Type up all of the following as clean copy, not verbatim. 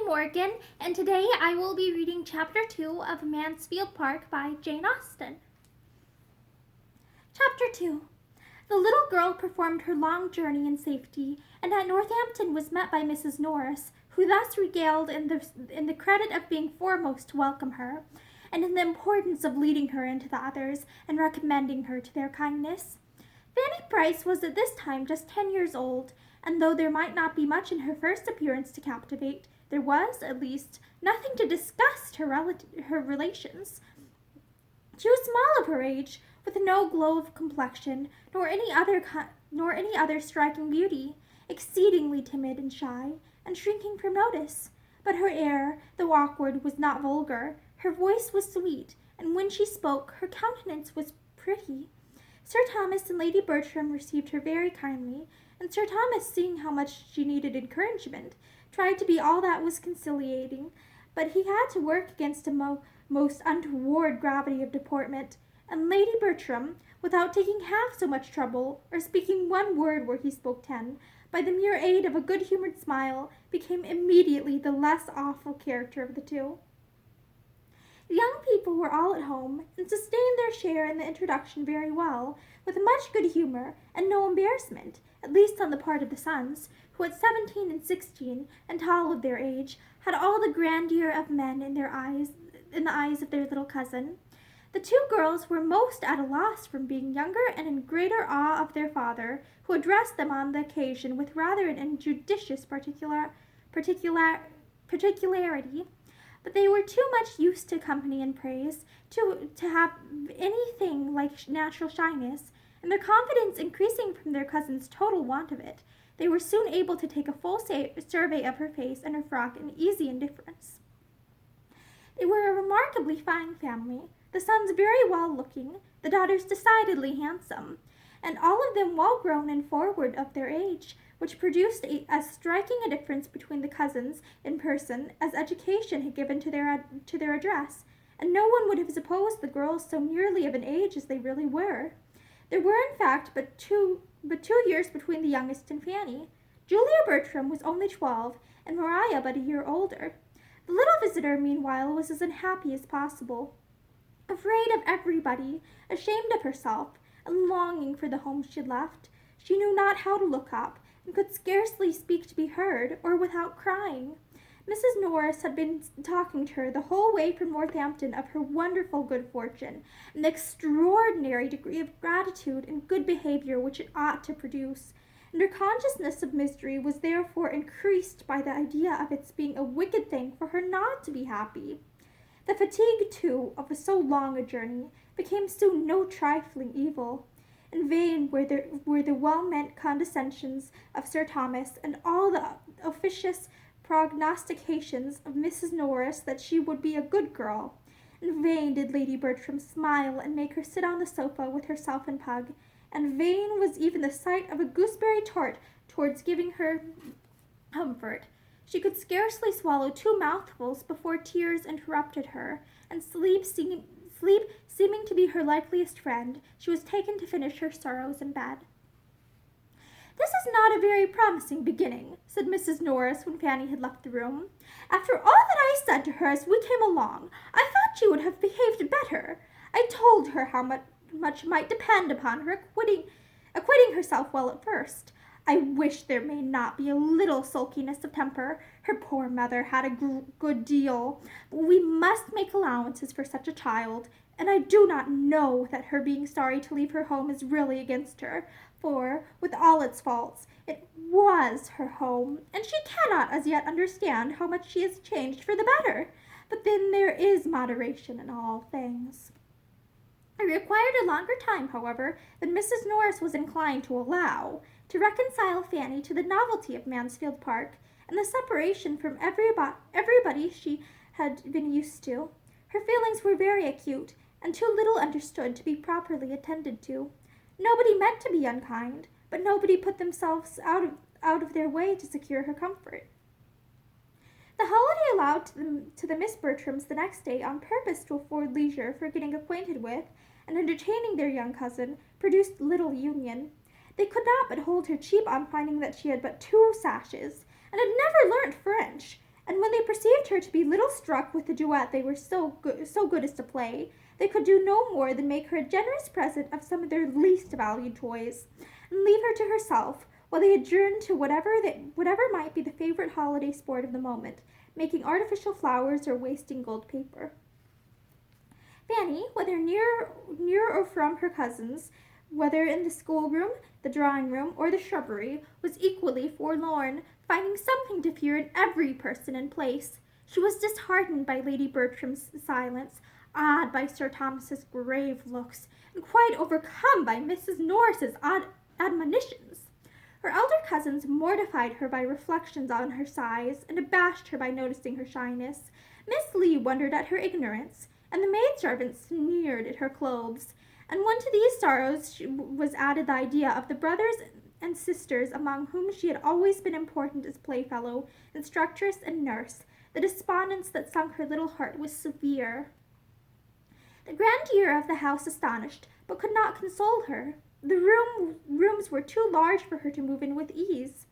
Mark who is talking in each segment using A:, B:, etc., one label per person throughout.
A: Morgan, and today I will be reading Chapter 2 of Mansfield Park by Jane Austen. Chapter 2. The little girl performed her long journey in safety, and at Northampton was met by Mrs. Norris, who thus regaled in the credit of being foremost to welcome her, and in the importance of leading her into the others and recommending her to their kindness. Fanny Price was at this time just 10 years old, and though there might not be much in her first appearance to captivate, there was, at least, nothing to disgust her relations. She was small of her age, with no glow of complexion, nor any other striking beauty, exceedingly timid and shy, and shrinking from notice. But her air, though awkward, was not vulgar. Her voice was sweet, and when she spoke, her countenance was pretty. Sir Thomas and Lady Bertram received her very kindly, and Sir Thomas, seeing how much she needed encouragement, tried to be all that was conciliating, but he had to work against a most untoward gravity of deportment, and Lady Bertram, without taking half so much trouble, or speaking one word where he spoke 10, by the mere aid of a good-humored smile, became immediately the less awful character of the two. The young people were all at home, and sustained their share in the introduction very well, with much good humor, and no embarrassment, at least on the part of the sons, who at 17 and 16, and tall of their age, had all the grandeur of men in the eyes of their little cousin. The two girls were most at a loss from being younger and in greater awe of their father, who addressed them on the occasion with rather an injudicious particularity. But they were too much used to company and praise to have anything like natural shyness, and their confidence increasing from their cousin's total want of it, they were soon able to take a full survey of her face and her frock in easy indifference. They were a remarkably fine family, the sons very well-looking, the daughters decidedly handsome, and all of them well-grown and forward of their age, which produced as striking a difference between the cousins in person as education had given to their address, and no one would have supposed the girls so nearly of an age as they really were. There were, in fact, but two years between the youngest and Fanny. Julia Bertram was only 12, and Maria but a year older. The little visitor, meanwhile, was as unhappy as possible, afraid of everybody, ashamed of herself, and longing for the home she had left. She knew not how to look up, and could scarcely speak to be heard, or without crying. Mrs. Norris had been talking to her the whole way from Northampton of her wonderful good fortune, and the extraordinary degree of gratitude and good behavior which it ought to produce, and her consciousness of misery was therefore increased by the idea of its being a wicked thing for her not to be happy. The fatigue, too, of so long a journey became soon no trifling evil. In vain were the well-meant condescensions of Sir Thomas, and all the officious prognostications of Mrs. Norris that she would be a good girl. In vain did Lady Bertram smile and make her sit on the sofa with herself and Pug, and vain was even the sight of a gooseberry tart towards giving her comfort. She could scarcely swallow 2 mouthfuls before tears interrupted her, and sleep seeming to be her likeliest friend, she was taken to finish her sorrows in bed. "This is not a very promising beginning," said Mrs. Norris when Fanny had left the room. "After all that I said to her as we came along, I thought she would have behaved better. I told her how much might depend upon her acquitting herself well at first. I wish there may not be a little sulkiness of temper. Her poor mother had a good deal, but we must make allowances for such a child, and I do not know that her being sorry to leave her home is really against her, for, with all its faults, it was her home, and she cannot as yet understand how much she has changed for the better. But then there is moderation in all things." It required a longer time, however, than Mrs. Norris was inclined to allow, to reconcile Fanny to the novelty of Mansfield Park, and the separation from everybody she had been used to. Her feelings were very acute, and too little understood to be properly attended to. Nobody meant to be unkind, but nobody put themselves out of their way to secure her comfort. The holiday allowed to the Miss Bertrams the next day on purpose to afford leisure for getting acquainted with and entertaining their young cousin produced little union. They could not but hold her cheap on finding that she had but 2 sashes, and had never learnt French, and when they perceived her to be little struck with the duet they were so good as to play, they could do no more than make her a generous present of some of their least valued toys, and leave her to herself, while they adjourned to whatever might be the favorite holiday sport of the moment, making artificial flowers or wasting gold paper. Fanny, whether near or from her cousins, whether in the schoolroom, the drawing-room, or the shrubbery, was equally forlorn, finding something to fear in every person and place. She was disheartened by Lady Bertram's silence, awed by Sir Thomas's grave looks, and quite overcome by Mrs. Norris's admonitions. Her elder cousins mortified her by reflections on her size, and abashed her by noticing her shyness. Miss Lee wondered at her ignorance, and the maidservants sneered at her clothes. And when to these sorrows was added the idea of the brothers and sisters among whom she had always been important as playfellow, instructress, and nurse, the despondence that sunk her little heart was severe. The grandeur of the house astonished, but could not console her. The rooms were too large for her to move in with ease.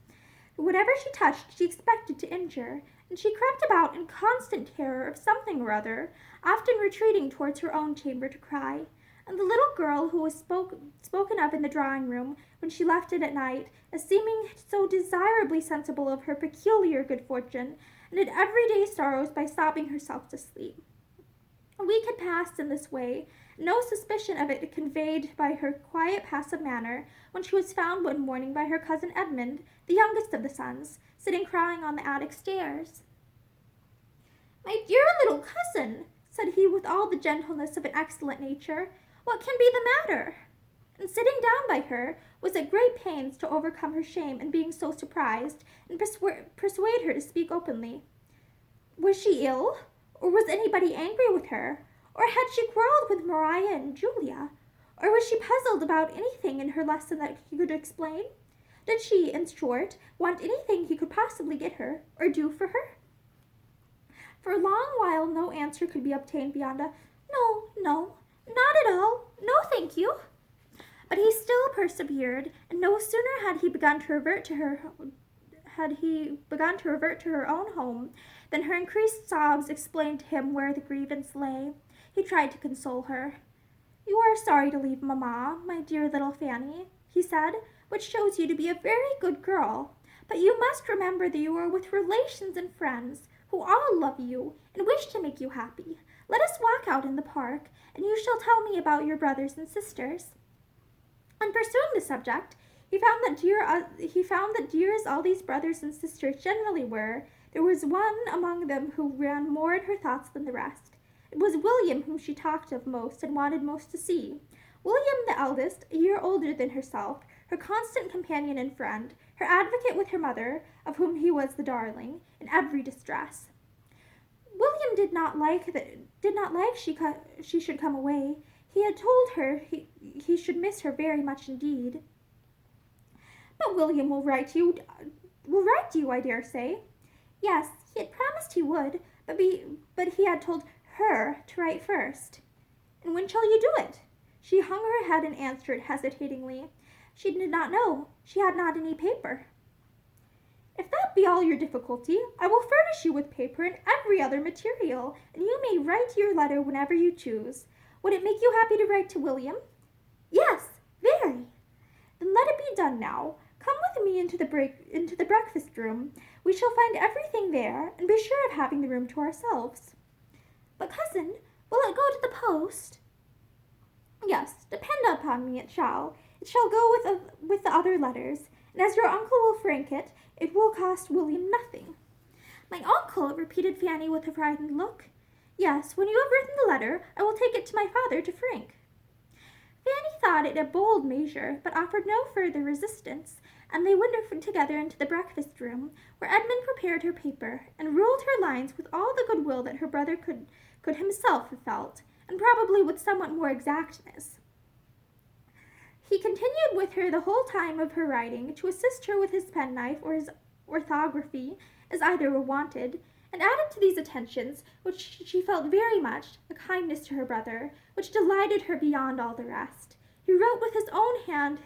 A: Whatever she touched she expected to injure, and she crept about in constant terror of something or other, often retreating towards her own chamber to cry. And the little girl who was spoken of in the drawing-room when she left it at night, as seeming so desirably sensible of her peculiar good fortune, ended everyday sorrows by sobbing herself to sleep. A week had passed in this way, no suspicion of it conveyed by her quiet, passive manner, when she was found one morning by her cousin Edmund, the youngest of the sons, sitting crying on the attic stairs. "My dear little cousin," said he with all the gentleness of an excellent nature, "what can be the matter?" And sitting down by her, was at great pains to overcome her shame in being so surprised, and persuade her to speak openly. Was she ill? Or was anybody angry with her? Or had she quarreled with Maria and Julia? Or was she puzzled about anything in her lesson that he could explain? Did she, in short, want anything he could possibly get her, or do for her? For a long while no answer could be obtained beyond a "No, no, not at all, no, thank you." But he still persevered, and no sooner had he begun to revert to her own home than her increased sobs explained to him where the grievance lay. He tried to console her. "You are sorry to leave mamma, my dear little Fanny," he said, "which shows you to be a very good girl. But you must remember that you are with relations and friends, who all love you and wish to make you happy. Let us walk out in the park, and you shall tell me about your brothers and sisters." On pursuing the subject, he found that dear as all these brothers and sisters generally were, there was one among them who ran more in her thoughts than the rest. It was William whom she talked of most and wanted most to see. William the eldest, a year older than herself, her constant companion and friend, her advocate with her mother, of whom he was the darling, in every distress. William did not like she should come away. He had told her he should miss her very much indeed. "But William will write to you, I dare say." Yes, he had promised he would, but he had told her to write first. "And when shall you do it?" She hung her head and answered hesitatingly. She did not know. She had not any paper. "If that be all your difficulty, I will furnish you with paper and every other material, and you may write your letter whenever you choose. Would it make you happy to write to William?" "Yes, very." "Then let it be done now. Come with me into the breakfast room. We shall find everything there, and be sure of having the room to ourselves." "But, cousin, will it go to the post?" "Yes, depend upon me, it shall. It shall go with the other letters, and as your uncle will frank it, it will cost William nothing." "My uncle?" repeated Fanny with a frightened look. "Yes, when you have written the letter, I will take it to my father to frank." Fanny thought it a bold measure, but offered no further resistance, and they went together into the breakfast room, where Edmund prepared her paper, and ruled her lines with all the good will that her brother could himself have felt, and probably with somewhat more exactness. He continued with her the whole time of her writing, to assist her with his penknife or his orthography, as either were wanted, and added to these attentions, which she felt very much, a kindness to her brother, which delighted her beyond all the rest. He wrote with his own hand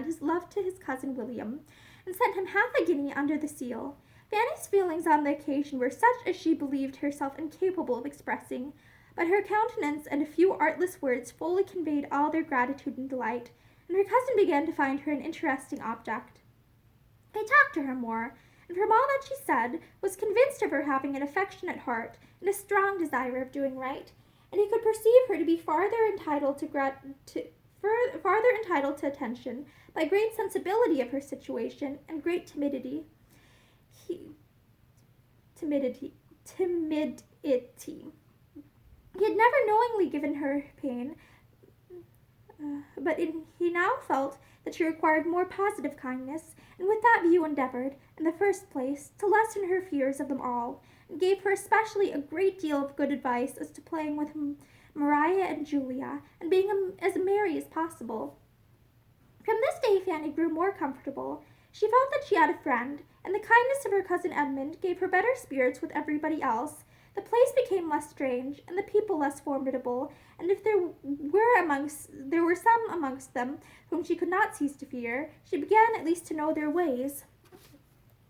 A: his love to his cousin William, and sent him half a guinea under the seal. Fanny's feelings on the occasion were such as she believed herself incapable of expressing, but her countenance and a few artless words fully conveyed all their gratitude and delight, and her cousin began to find her an interesting object. He talked to her more, and from all that she said, was convinced of her having an affectionate heart and a strong desire of doing right, and he could perceive her to be farther entitled to attention by great sensibility of her situation and great timidity. He had never knowingly given her pain, but he now felt that she required more positive kindness, and with that view endeavored, in the first place, to lessen her fears of them all, and gave her especially a great deal of good advice as to playing with Maria and Julia, and being as merry as possible. From this day Fanny grew more comfortable. She felt that she had a friend, and the kindness of her cousin Edmund gave her better spirits with everybody else. The place became less strange, and the people less formidable, and if there were some amongst them whom she could not cease to fear, she began at least to know their ways,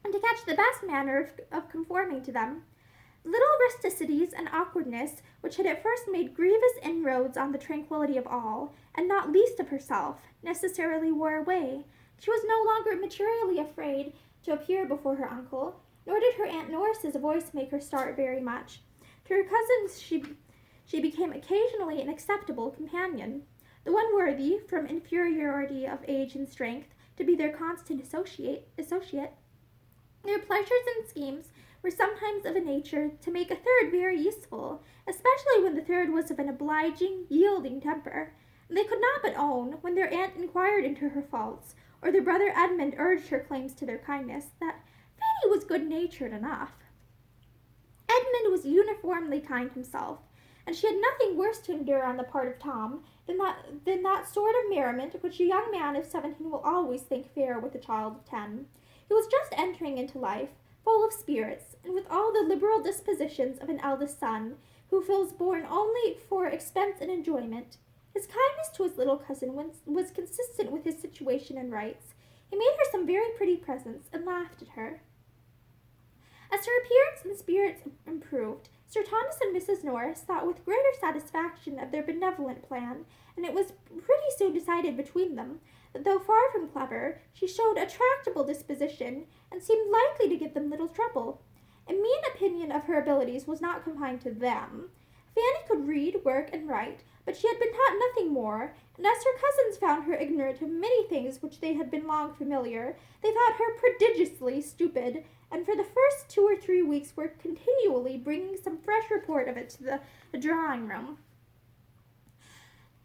A: and to catch the best manner of conforming to them. Little rusticities and awkwardness, which had at first made grievous inroads on the tranquillity of all, and not least of herself, necessarily wore away. She was no longer materially afraid to appear before her uncle, nor did her Aunt Norris's voice make her start very much. To her cousins she became occasionally an acceptable companion, the one worthy, from inferiority of age and strength, to be their constant associate. Their pleasures and schemes were sometimes of a nature to make a third very useful, especially when the third was of an obliging, yielding temper, and they could not but own, when their aunt inquired into her faults, or their brother Edmund urged her claims to their kindness, that Fanny was good-natured enough. Edmund was uniformly kind himself, and she had nothing worse to endure on the part of Tom than that sort of merriment which a young man of 17 will always think fair with a child of 10. He was just entering into life, full of spirits, and with all the liberal dispositions of an eldest son, who feels born only for expense and enjoyment. His kindness to his little cousin was consistent with his situation and rights. He made her some very pretty presents, and laughed at her. As her appearance and spirits improved, Sir Thomas and Mrs. Norris thought with greater satisfaction of their benevolent plan, and it was pretty soon decided between them that though far from clever, she showed a tractable disposition, and seemed likely to give them little trouble. A mean opinion of her abilities was not confined to them. Fanny could read, work, and write, but she had been taught nothing more, and as her cousins found her ignorant of many things which they had been long familiar, they thought her prodigiously stupid, and for the first 2 or 3 weeks were continually bringing some fresh report of it to the drawing-room.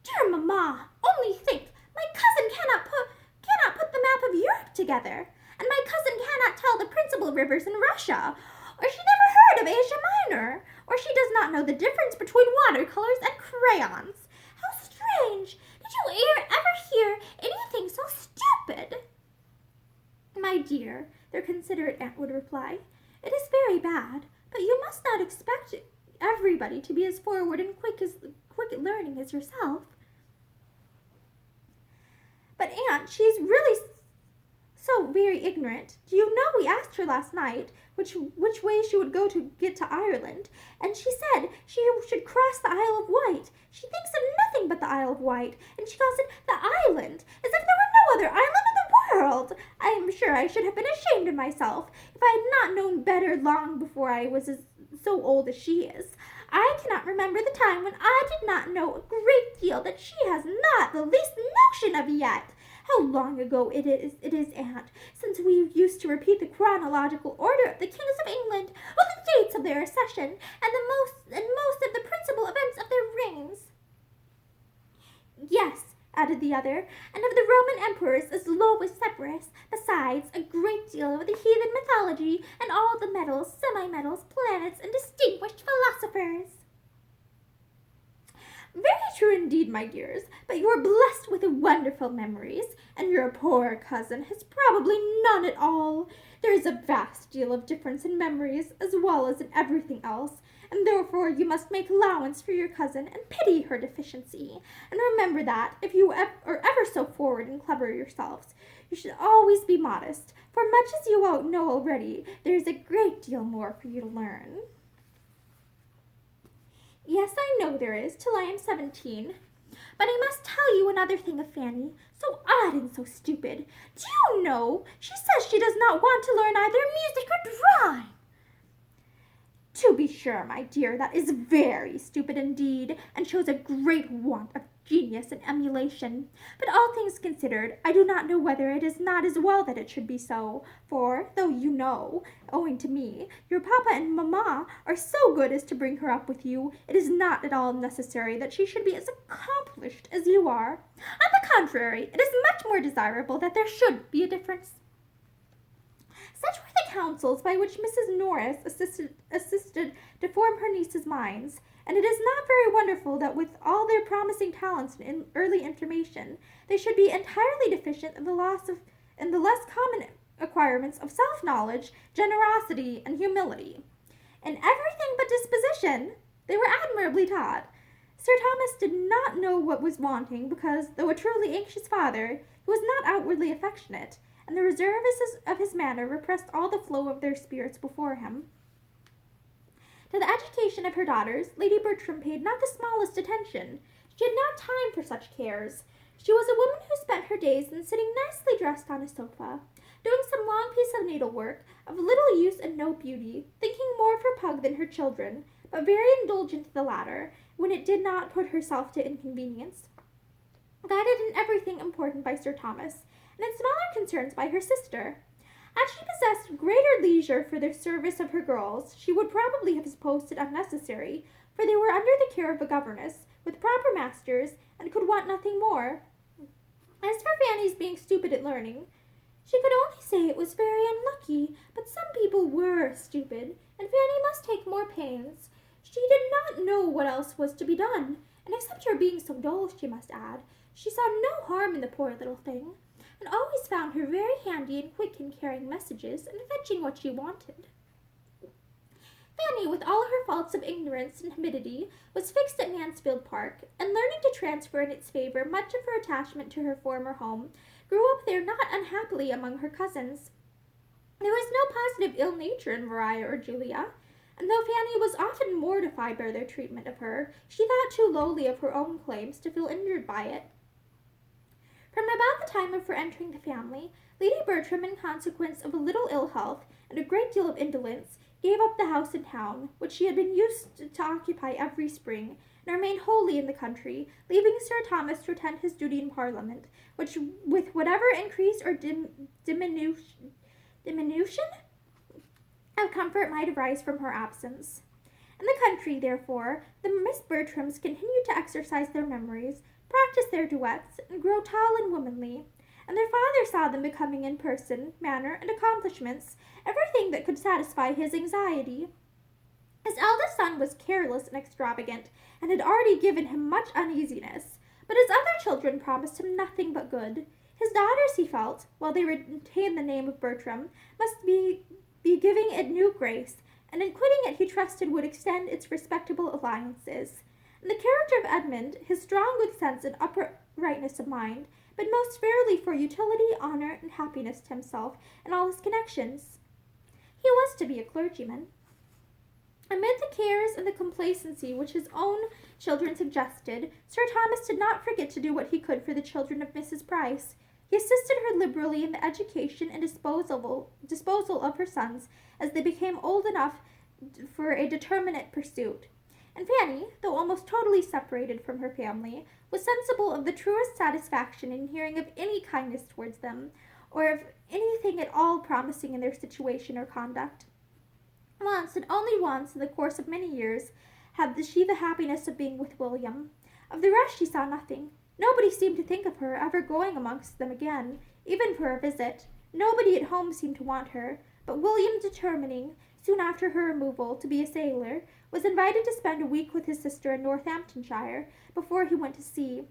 A: "Dear mamma, only think, my cousin cannot put the map of Europe together, and my cousin cannot tell the principal rivers in Russia, or she never heard of Asia Minor, or she does not know the difference between watercolors and crayons. How strange! Did you ever hear anything so stupid?" "My dear," their considerate aunt would reply, "it is very bad, but you must not expect everybody to be as forward and quick at learning as yourself." "But, aunt, she is really so very ignorant. Do you know, we asked her last night which way she would go to get to Ireland, and she said she should cross the Isle of Wight. She thinks of nothing but the Isle of Wight, and she calls it the island, as if there were no other island in the world. I am sure I should have been ashamed of myself if I had not known better long before I was so old as she is. I cannot remember the time when I did not know a great deal that she has not the least notion of yet. How long ago it is, aunt, since we used to repeat the chronological order of the kings of England, with the dates of their accession, and most of the principal events of their reigns." "Yes," added the other, "and of the Roman emperors as low as Severus, besides a great deal of the heathen mythology, and all the metals, semi-metals, planets, and distinguished philosophers." "Very true indeed, my dears, but you are blessed with wonderful memories, and your poor cousin has probably none at all. There is a vast deal of difference in memories as well as in everything else, and therefore you must make allowance for your cousin and pity her deficiency, and remember that, if you are ever so forward and clever yourselves, you should always be modest, for much as you know already, there is a great deal more for you to learn. Yes, I know there is, till I am 17. But I must tell you another thing of Fanny, so odd and so stupid. Do you know, she says she does not want to learn either music or drawing. To be sure, my dear, that is very stupid indeed, and shows a great want of genius and emulation. But all things considered, I do not know whether it is not as well that it should be so, for, though you know, owing to me, your papa and mamma are so good as to bring her up with you, it is not at all necessary that she should be as accomplished as you are. On the contrary, it is much more desirable that there should be a difference. Such were the counsels by which Mrs. Norris assisted to form her nieces' minds, and it is not very wonderful that with all their promising talents and early information, they should be entirely deficient in the less common acquirements of self-knowledge, generosity, and humility. In everything but disposition, they were admirably taught. Sir Thomas did not know what was wanting, because, though a truly anxious father, he was not outwardly affectionate, and the reserve of his manner repressed all the flow of their spirits before him. To the education of her daughters, Lady Bertram paid not the smallest attention. She had not time for such cares. She was a woman who spent her days in sitting nicely dressed on a sofa, doing some long piece of needlework, of little use and no beauty, thinking more of her pug than her children, but very indulgent to the latter, when it did not put herself to inconvenience. Guided in everything important by Sir Thomas, and in smaller concerns by her sister. Had she possessed greater leisure for the service of her girls, she would probably have supposed it unnecessary, for they were under the care of a governess, with proper masters, and could want nothing more. As for Fanny's being stupid at learning, she could only say it was very unlucky, but some people were stupid, and Fanny must take more pains. She did not know what else was to be done, and except her being so dull, she must add, she saw no harm in the poor little thing, and always found her very handy and quick in carrying messages and fetching what she wanted. Fanny, with all her faults of ignorance and timidity, was fixed at Mansfield Park, and learning to transfer in its favor much of her attachment to her former home, grew up there not unhappily among her cousins. There was no positive ill nature in Maria or Julia, and though Fanny was often mortified by their treatment of her, she thought too lowly of her own claims to feel injured by it. From about the time of her entering the family, Lady Bertram, in consequence of a little ill health and a great deal of indolence, gave up the house in town, which she had been used to occupy every spring, and remained wholly in the country, leaving Sir Thomas to attend his duty in Parliament, which, with whatever increase or diminution of comfort might arise from her absence. In the country, therefore, the Miss Bertrams continued to exercise their memories, practice their duets, and grow tall and womanly, and their father saw them becoming in person, manner, and accomplishments everything that could satisfy his anxiety. His eldest son was careless and extravagant, and had already given him much uneasiness, but his other children promised him nothing but good. His daughters, he felt, while they retained the name of Bertram, must be giving it new grace, and in quitting it he trusted would extend its respectable alliances. In the character of Edmund, his strong good sense and uprightness of mind, but most fairly for utility, honor, and happiness to himself and all his connections. He was to be a clergyman. Amid the cares and the complacency which his own children suggested, Sir Thomas did not forget to do what he could for the children of Mrs. Price. He assisted her liberally in the education and disposal of her sons as they became old enough for a determinate pursuit. And Fanny, though almost totally separated from her family, was sensible of the truest satisfaction in hearing of any kindness towards them, or of anything at all promising in their situation or conduct. Once, and only once, in the course of many years, had she the happiness of being with William. Of the rest she saw nothing. Nobody seemed to think of her ever going amongst them again, even for a visit. Nobody at home seemed to want her, but William, determining, soon after her removal, to be a sailor, was invited to spend a week with his sister in Northamptonshire before he went to sea.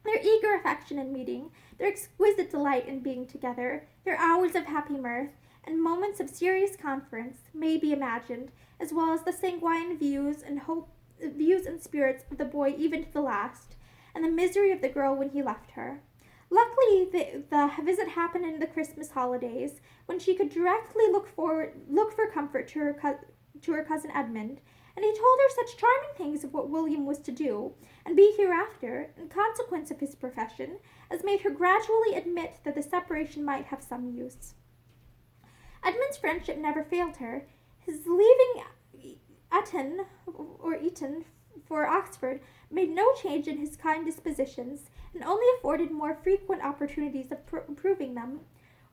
A: Their eager affection in meeting, their exquisite delight in being together, their hours of happy mirth, and moments of serious conference may be imagined, as well as the sanguine views and spirits of the boy even to the last, and the misery of the girl when he left her. Luckily, the visit happened in the Christmas holidays, when she could directly look for comfort to her cousin Edmund, and he told her such charming things of what William was to do and be hereafter, in consequence of his profession, as made her gradually admit that the separation might have some use. Edmund's friendship never failed her. His leaving Eton for Oxford made no change in his kind dispositions, and only afforded more frequent opportunities of improving them.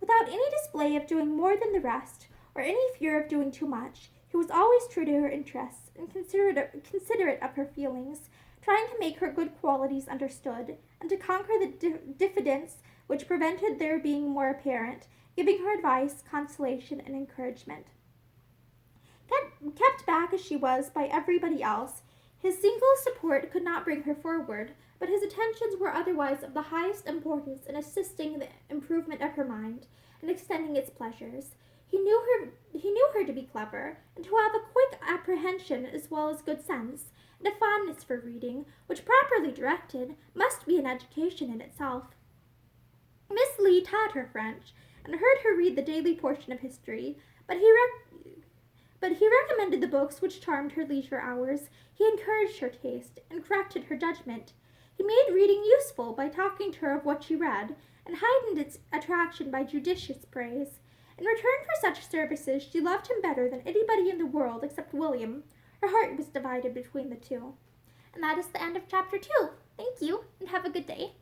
A: Without any display of doing more than the rest, or any fear of doing too much, he was always true to her interests, and considerate of her feelings, trying to make her good qualities understood, and to conquer the diffidence which prevented their being more apparent, giving her advice, consolation, and encouragement. Kept back as she was by everybody else, his single support could not bring her forward, but his attentions were otherwise of the highest importance in assisting the improvement of her mind, and extending its pleasures. He knew her to be clever, and to have a quick apprehension as well as good sense, and a fondness for reading, which, properly directed, must be an education in itself. Miss Lee taught her French, and heard her read the daily portion of history, but he recommended the books which charmed her leisure hours. He encouraged her taste, and corrected her judgment. He made reading useful by talking to her of what she read, and heightened its attraction by judicious praise. In return for such services, she loved him better than anybody in the world except William. Her heart was divided between the two. And that is the end of chapter 2. Thank you, and have a good day.